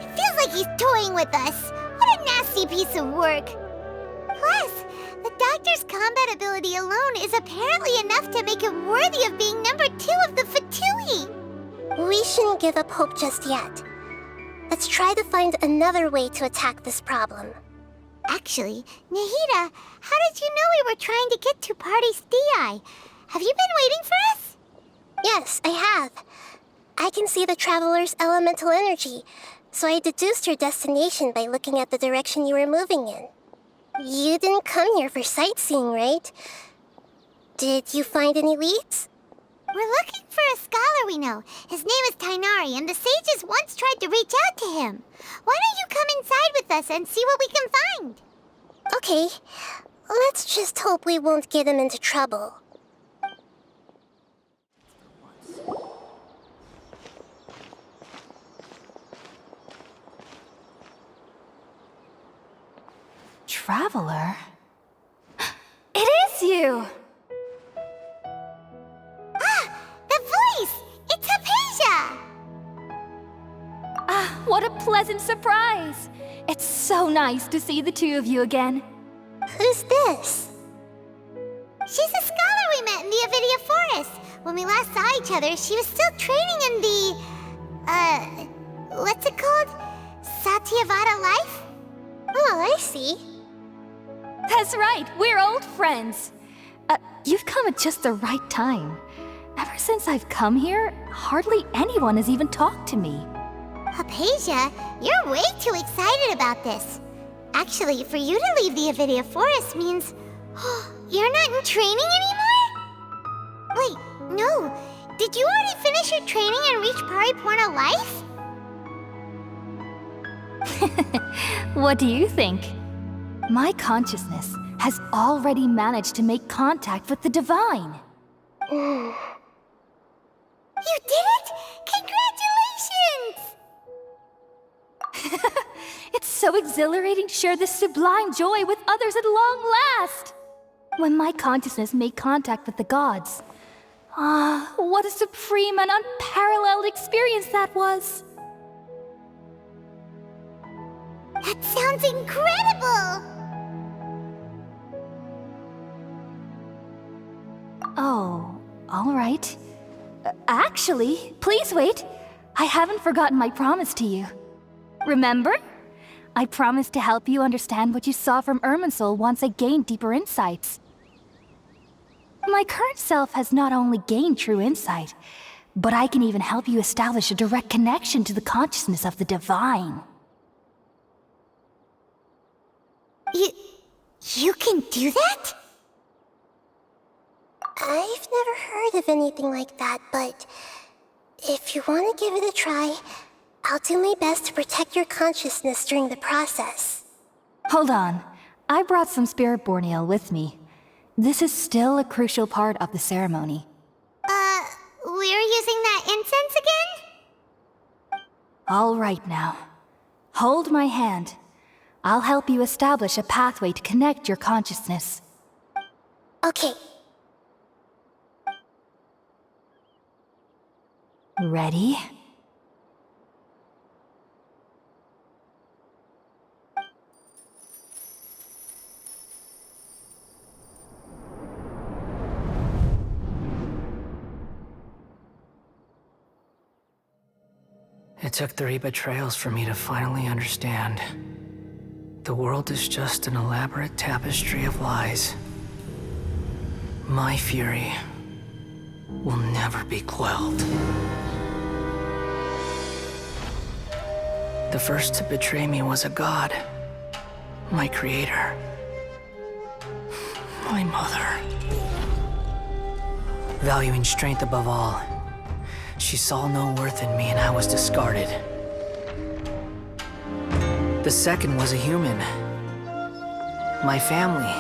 it feels like he's toying with us. What a nasty piece of work. Plus, the Doctor's combat ability alone is apparently enough to make him worthy of being number 2 of the Fatui. We shouldn't give up hope just yet. Let's try to find another way to attack this problem. Actually, Nahida, how did you know we were trying to get to Party's Di? Have you been waiting for us? Yes, I have. I can see the Traveler's elemental energy, so I deduced your destination by looking at the direction you were moving in. You didn't come here for sightseeing, right? Did you find any leads? We're looking for a scholar we know. His name is Tainari, and the sages once tried to reach out to him. Why don't you come inside with us and see what we can find? Okay, let's just hope we won't get him into trouble. Traveler? It is you! The voice! It's Hypatia! Ah, what a pleasant surprise! It's so nice to see the two of you again. Who's this? She's a scholar we met in the Avidia Forest. When we last saw each other, she was still training in the... what's it called? Satyavada life? Oh, I see. That's right, we're old friends. You've come at just the right time. Ever since I've come here, hardly anyone has even talked to me. Hypatia, you're way too excited about this. Actually, for you to leave the Avidia Forest means... you're not in training anymore? Wait, no. Did you already finish your training and reach Paripurna life? What do you think? My consciousness has already managed to make contact with the divine. You did it! Congratulations! It's so exhilarating to share this sublime joy with others at long last! When my consciousness made contact with the gods. Ah, what a supreme and unparalleled experience that was! That sounds incredible! Oh, all right. Actually, please wait. I haven't forgotten my promise to you. Remember? I promised to help you understand what you saw from Irminsul once I gained deeper insights. My current self has not only gained true insight, but I can even help you establish a direct connection to the consciousness of the divine. You can do that? I've never heard of anything like that, but if you want to give it a try, I'll do my best to protect your consciousness during the process. Hold on. I brought some spirit borneal with me. This is still a crucial part of the ceremony. We're using that incense again? All right now. Hold my hand. I'll help you establish a pathway to connect your consciousness. Okay. Ready? It took 3 betrayals for me to finally understand. The world is just an elaborate tapestry of lies. My fury will never be quelled. The first to betray me was a god. My creator. My mother. Valuing strength above all, she saw no worth in me and I was discarded. The second was a human. My family.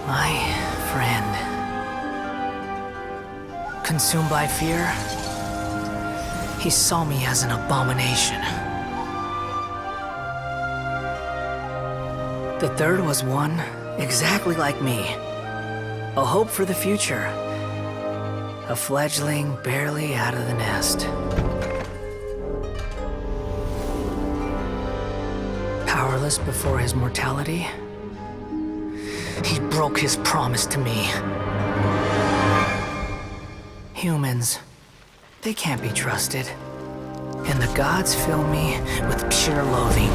My friend. consumed by fear, he saw me as an abomination. The third was one exactly like me. A hope for the future. A fledgling barely out of the nest. Powerless before his mortality, he broke his promise to me. Humans, they can't be trusted. And the gods fill me with pure loathing.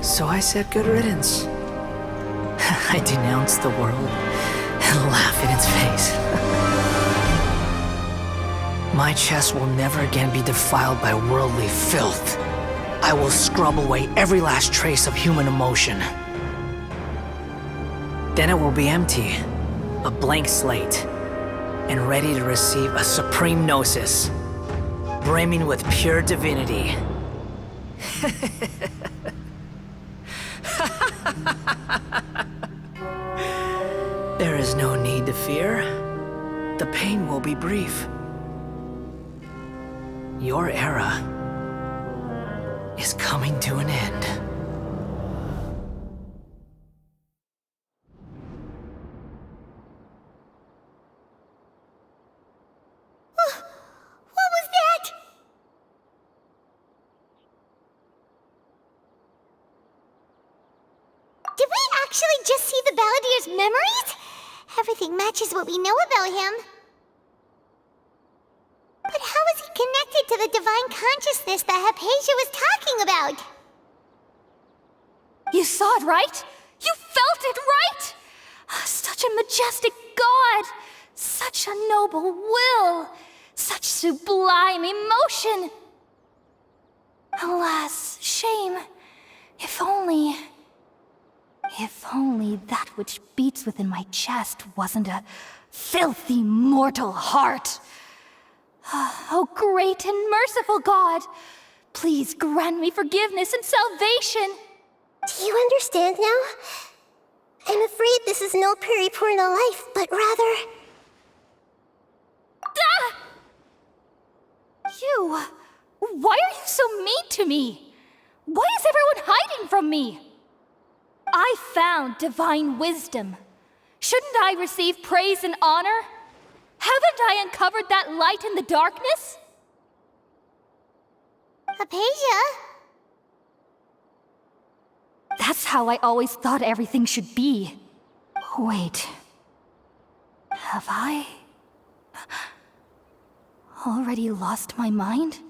So I said good riddance. I denounced the world and laugh in its face. My chest will never again be defiled by worldly filth. I will scrub away every last trace of human emotion. Then it will be empty, a blank slate, and ready to receive a supreme gnosis, brimming with pure divinity. There is no need to fear. The pain will be brief. Your era is coming to an end. What was that? Did we actually just see the Balladier's memories? Everything matches what we know about him. But how is he connected to the divine consciousness that Hypatia was talking about? You saw it, right? You felt it, right? Such a majestic god! Such a noble will! Such sublime emotion! Alas, shame. If only that which beats within my chest wasn't a filthy mortal heart. Oh, great and merciful God, please grant me forgiveness and salvation. Do you understand now? I'm afraid this is no Purana life, but rather... Ah! You! Why are you so mean to me? Why is everyone hiding from me? I found divine wisdom. Shouldn't I receive praise and honor? Haven't I uncovered that light in the darkness? Hypatia? That's how I always thought everything should be. Wait. Have I already lost my mind?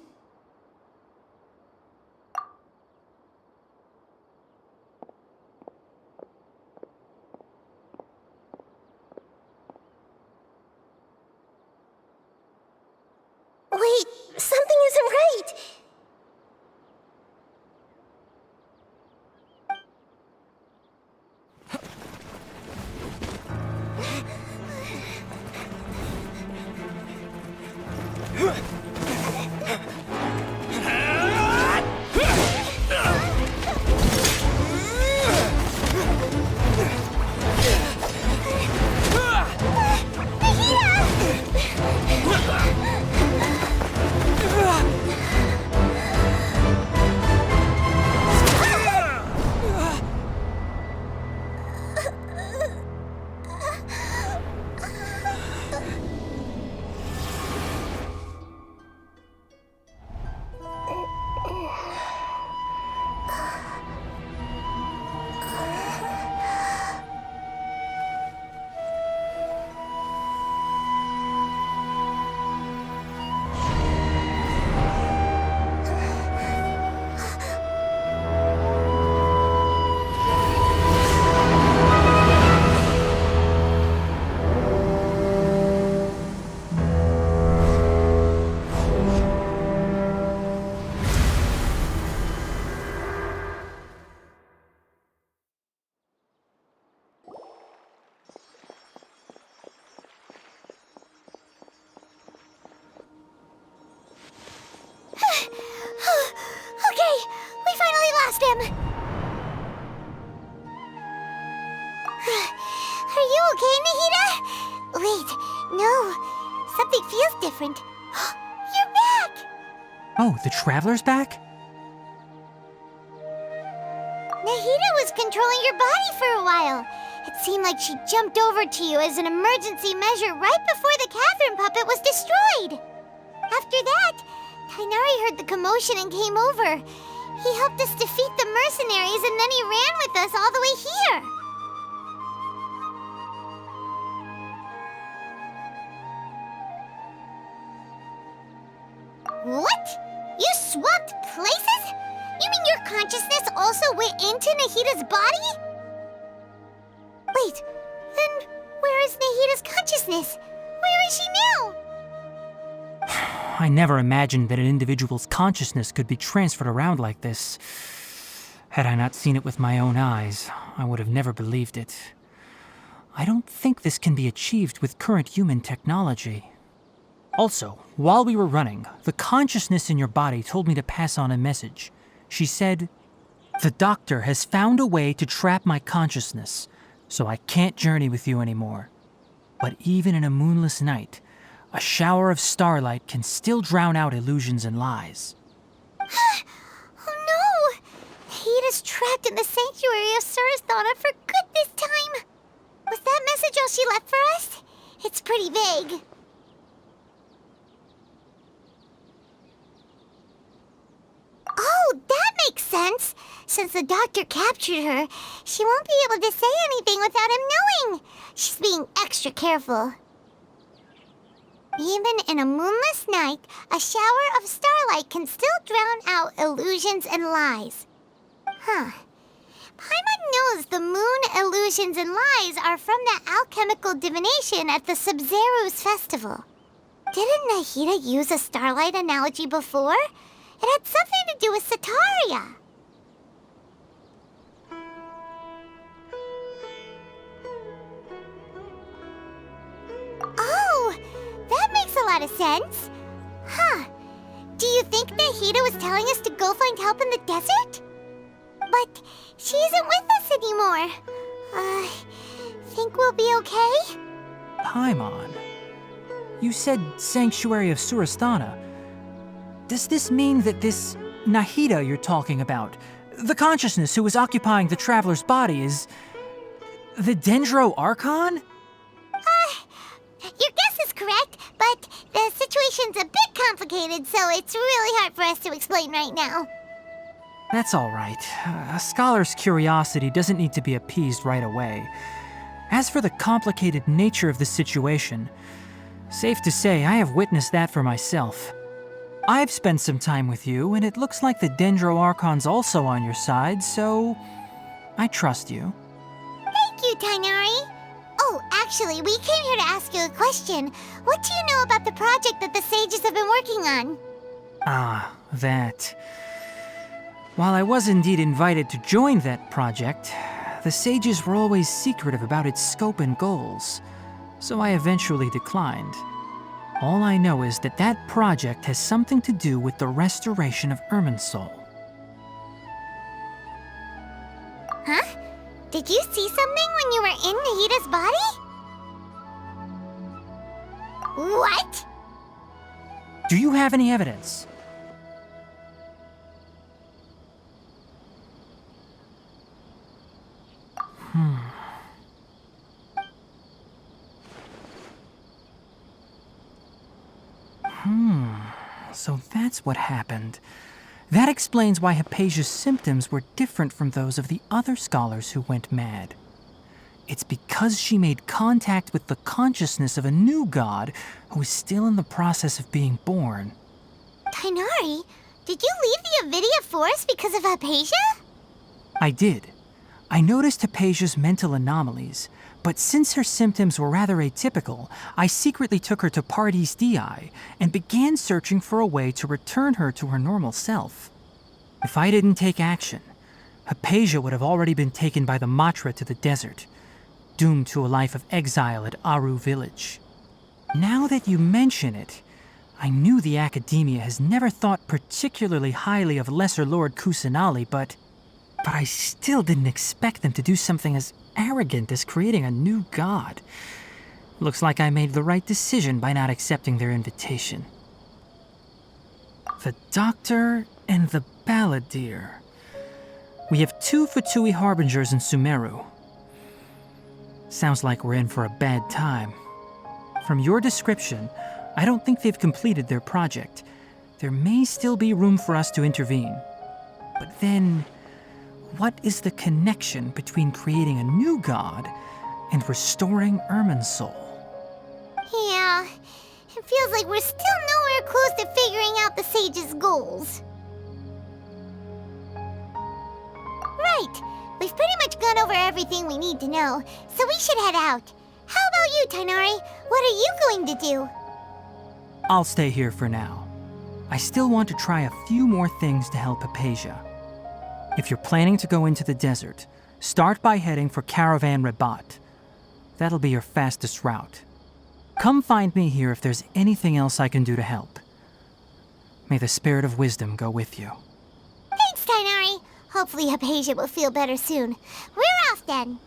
Wait, something isn't right. Okay, we finally lost him. Are you okay, Nahida? Wait, no. Something feels different. You're back! Oh, the Traveler's back? Nahida was controlling your body for a while. It seemed like she jumped over to you as an emergency measure right before the Catherine puppet was destroyed. After that, Tainari heard the commotion and came over. He helped us defeat the mercenaries and then he ran with us all the way here. What? You swapped places? You mean your consciousness also went into Nahida's body? Wait, then where is Nahida's consciousness? Where is she now? I never imagined that an individual's consciousness could be transferred around like this. Had I not seen it with my own eyes, I would have never believed it. I don't think this can be achieved with current human technology. Also, while we were running, the consciousness in your body told me to pass on a message. She said, "The doctor has found a way to trap my consciousness, so I can't journey with you anymore. But even in a moonless night, a shower of starlight can still drown out illusions and lies." Oh no! Nahida's trapped in the sanctuary of Surasthana for good this time. Was that message all she left for us? It's pretty vague. Oh, that makes sense. Since the doctor captured her, she won't be able to say anything without him knowing. She's being extra careful. Even in a moonless night, a shower of starlight can still drown out illusions and lies. Huh. Paimon knows the moon illusions and lies are from the alchemical divination at the Sub-Zeru's festival. Didn't Nahida use a starlight analogy before? It had something to do with Sataria. Oh, that makes a lot of sense. Huh. Do you think Nahida was telling us to go find help in the desert? But she isn't with us anymore. Think we'll be okay? Paimon, you said Sanctuary of Surasthana. Does this mean that this Nahida you're talking about, the consciousness who was occupying the Traveler's body, is the Dendro Archon? Your guess is correct, but the situation's a bit complicated, so it's really hard for us to explain right now. That's all right. A scholar's curiosity doesn't need to be appeased right away. As for the complicated nature of the situation, safe to say I have witnessed that for myself. I've spent some time with you, and it looks like the Dendro Archon's also on your side, so I trust you. Thank you, Tainari. Oh, actually, we came here to ask you a question. What do you know about the project that the sages have been working on? Ah, that. While I was indeed invited to join that project, the sages were always secretive about its scope and goals, so I eventually declined. All I know is that that project has something to do with the restoration of Irminsul. Huh? Did you see something when you were in Nahida's body? What? Do you have any evidence? So that's what happened. That explains why Hypatia's symptoms were different from those of the other scholars who went mad. It's because she made contact with the consciousness of a new god who is still in the process of being born. Tainari, did you leave the Avidia Forest because of Hypatia? I did. I noticed Hypatia's mental anomalies, but since her symptoms were rather atypical, I secretly took her to Pardis Dii and began searching for a way to return her to her normal self. If I didn't take action, Hypatia would have already been taken by the Matra to the desert, doomed to a life of exile at Aru village. Now that you mention it, I knew the Academia has never thought particularly highly of Lesser Lord Kusanali, but I still didn't expect them to do something as arrogant as creating a new god. Looks like I made the right decision by not accepting their invitation. The Doctor and the Balladeer. We have 2 Fatui Harbingers in Sumeru. Sounds like we're in for a bad time. From your description, I don't think they've completed their project. There may still be room for us to intervene. But then, what is the connection between creating a new god and restoring Irminsul? Yeah, it feels like we're still nowhere close to figuring out the Sage's goals. Right, we've pretty much gone over everything we need to know, so we should head out. How about you, Tighnari? What are you going to do? I'll stay here for now. I still want to try a few more things to help Hypatia. If you're planning to go into the desert, start by heading for Caravan Rabat. That'll be your fastest route. Come find me here if there's anything else I can do to help. May the spirit of wisdom go with you. Thanks, Tighnari. Hopefully Hypatia will feel better soon. We're off then.